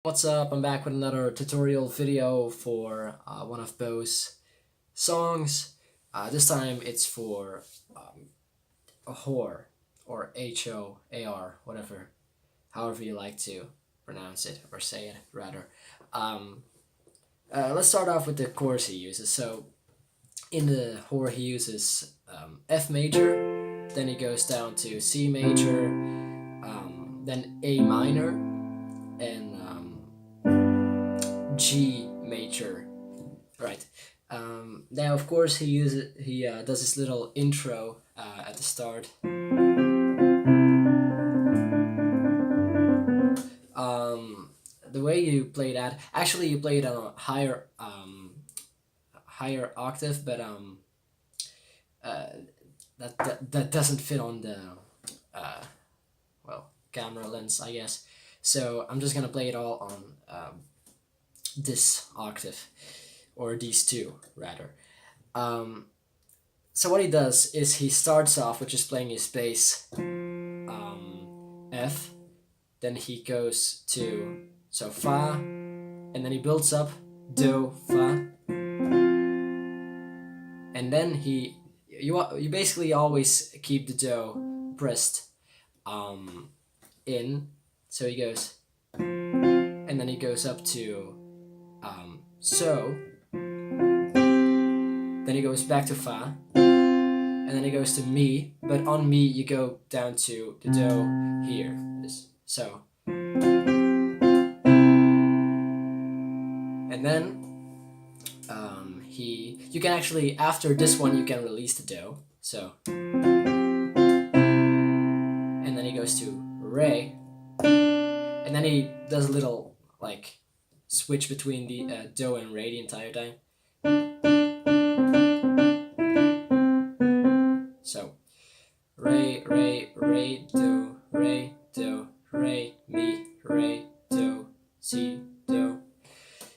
What's up? I'm back with another tutorial video for one of Bo's songs. This time it's for a HOAR or HOAR, whatever, however you like to pronounce it or say it rather. Let's start off with the chords he uses. So in the HOAR he uses F major, then he goes down to C major, then A minor, and G major, right? Now, of course, he does his little intro at the start. The way you play that, actually, you play it on a higher octave, but that doesn't fit on the camera lens, I guess. So I'm just gonna play it all on this octave, or these two rather. So what he does is he starts off with just playing his bass F, then he goes to Fa, and then he builds up Do, Fa, and then you basically always keep the Do pressed in, so he goes, and then he goes up to So, then he goes back to Fa, and then he goes to Mi, but on Mi you go down to the Do here, so. And then you can actually, after this one, you can release the Do, so. And then he goes to Re, and then he does a little, like, switch between the Do and Re the entire time. So, Re, Re, Re, Do, Re, Do, Re, Mi, Re, Do, Si, Do.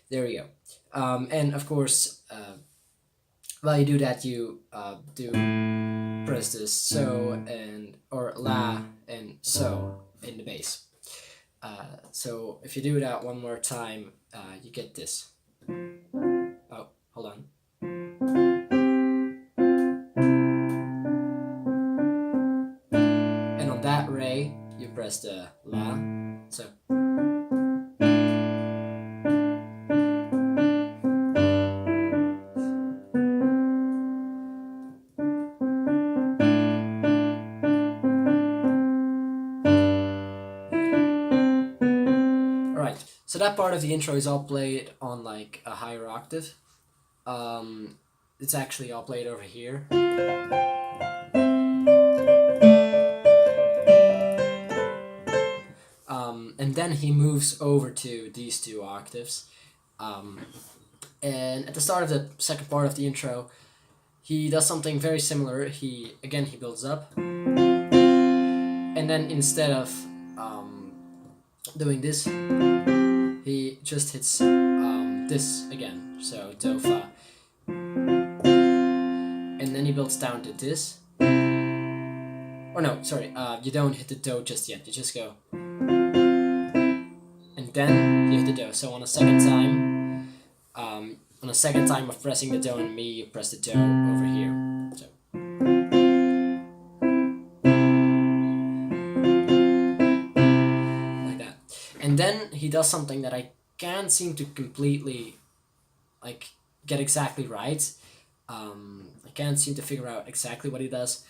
There we go. And of course, while you do that, you do press this So or La and So in the bass. So if you do that one more time, you get this. Oh, hold on. And on that Re, you press the La. So. So that part of the intro is all played on like a higher octave. It's actually all played over here. And then he moves over to these two octaves. And at the start of the second part of the intro, he does something very similar. He builds up. And then instead of doing this, he just hits this again, so Do, Fa. And then he builds down to this. Or no, sorry, you don't hit the Do just yet, you just go. And then you hit the Do. So on a second time of pressing the Do and Mi, you press the Do over here. So. And then he does something that I can't seem to completely get exactly right. I can't seem to figure out exactly what he does.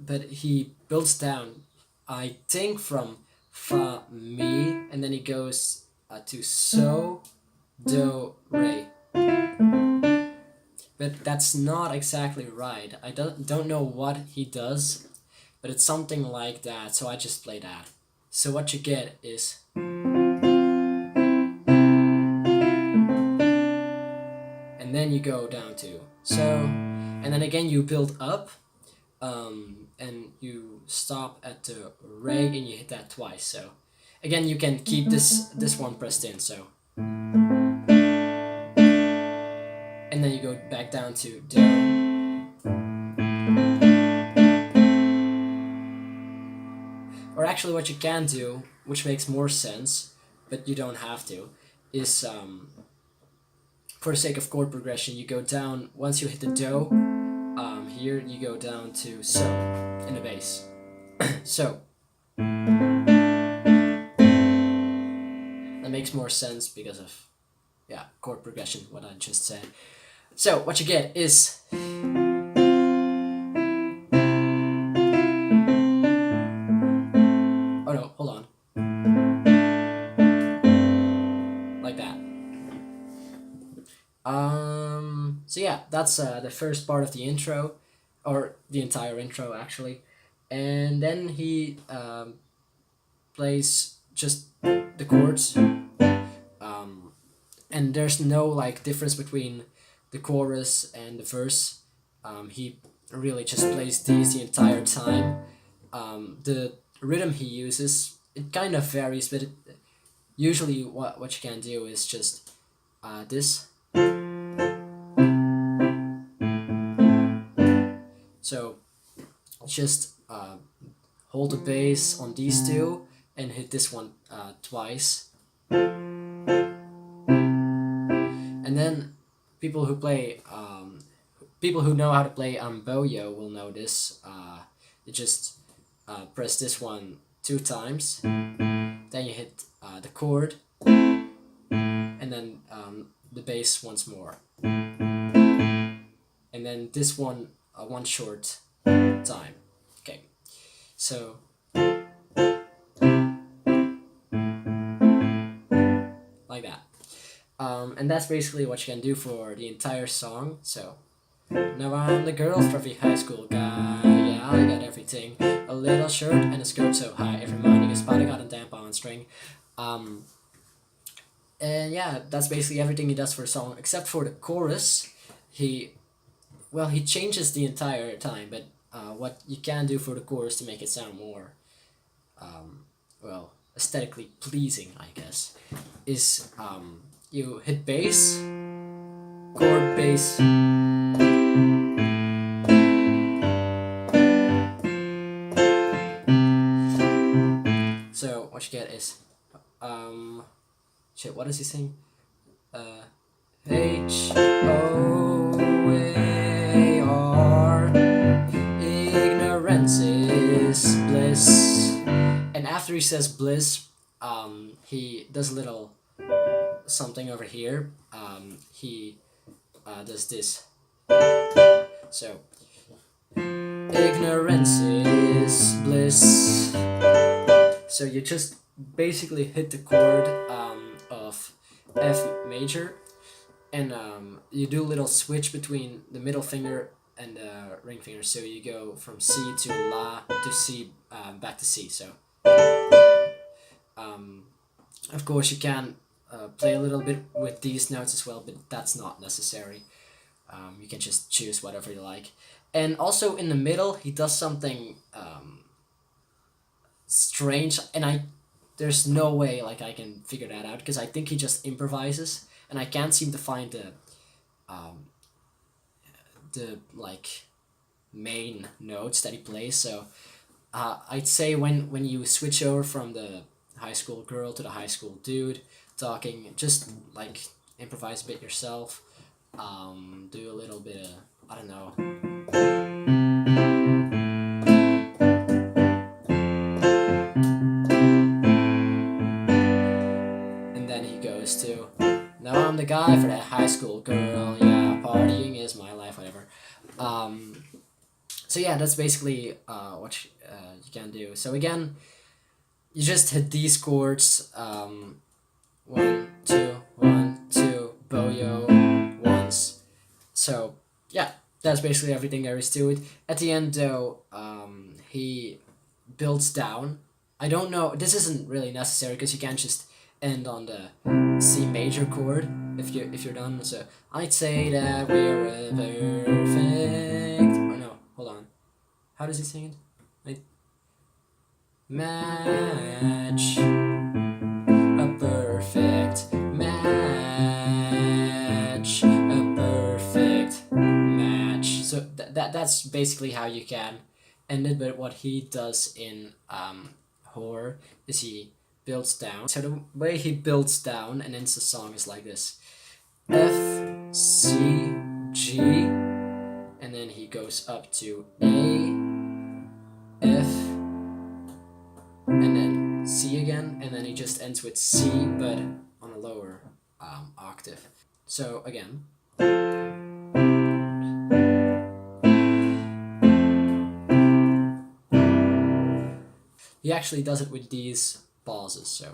But he builds down, I think, from Fa, Mi, and then he goes to So, Do, Re. But that's not exactly right. I don't know what he does, but it's something like that, so I just play that. So what you get is, and then you go down to So, and then again you build up, and you stop at the Re and you hit that twice. So again you can keep this one pressed in, so. And then you go back down to Do. Or actually what you can do, which makes more sense, but you don't have to, is for the sake of chord progression, you go down once you hit the do. Here you go down to so in the bass. So that makes more sense because of chord progression, what I just said. So what you get is oh no, hold on. Like that. So yeah, that's the first part of the intro, or the entire intro actually, and then he plays just the chords, and there's no like difference between the chorus and the verse. He really just plays these the entire time. The rhythm he uses, it kind of varies, but usually what you can do is just this. So just hold the bass on these two and hit this one twice. And then people who know how to play boyo will know this. You just press this one 2 times, then you hit the chord, and then the bass once more, and then this one one short time. Okay, so like that. And that's basically what you can do for the entire song. So now I'm the girl trophy high school guy. Yeah, I got everything. A little shirt and a skirt so high. Every morning a spot I got a tampon string. And yeah, that's basically everything he does for a song, except for the chorus. He changes the entire time, but what you can do for the chorus to make it sound more, aesthetically pleasing, I guess, is you hit bass, chord, bass. So what you get is, shit, what does he sing? HOAR, ignorance is bliss. And after he says bliss, he does a little something over here. He does this. So ignorance is bliss. So you just basically hit the chord of F major, and you do a little switch between the middle finger and the ring finger. So you go from C to La to C, back to C. So of course you can play a little bit with these notes as well, but that's not necessary. You can just choose whatever you like. And also in the middle he does something strange, and there's no way like I can figure that out, because I think he just improvises, and I can't seem to find the like main notes that he plays. So I'd say when you switch over from the high school girl to the high school dude talking, just like improvise a bit yourself. Do a little bit of, I don't know. And then he goes to, now I'm the guy for that high school girl, yeah, partying is my life, whatever. So yeah, that's basically what you can do. So again, you just hit these chords, 1, 2, 1, 2, boyo, once. So yeah, that's basically everything there is to it. At the end though, he builds down. I don't know, this isn't really necessary because you can't just end on the C major chord if you're done. So I'd say that we're a perfect, or no, hold on. How does he sing it? Like, match, a perfect match, a perfect match. So that's basically how you can end it. But what he does in HOAR is he builds down. So the way he builds down and ends the song is like this: F, C, G, and then he goes up to A, F, and then C again, and then he just ends with C, but on a lower octave. So again. He actually does it with these pauses, so.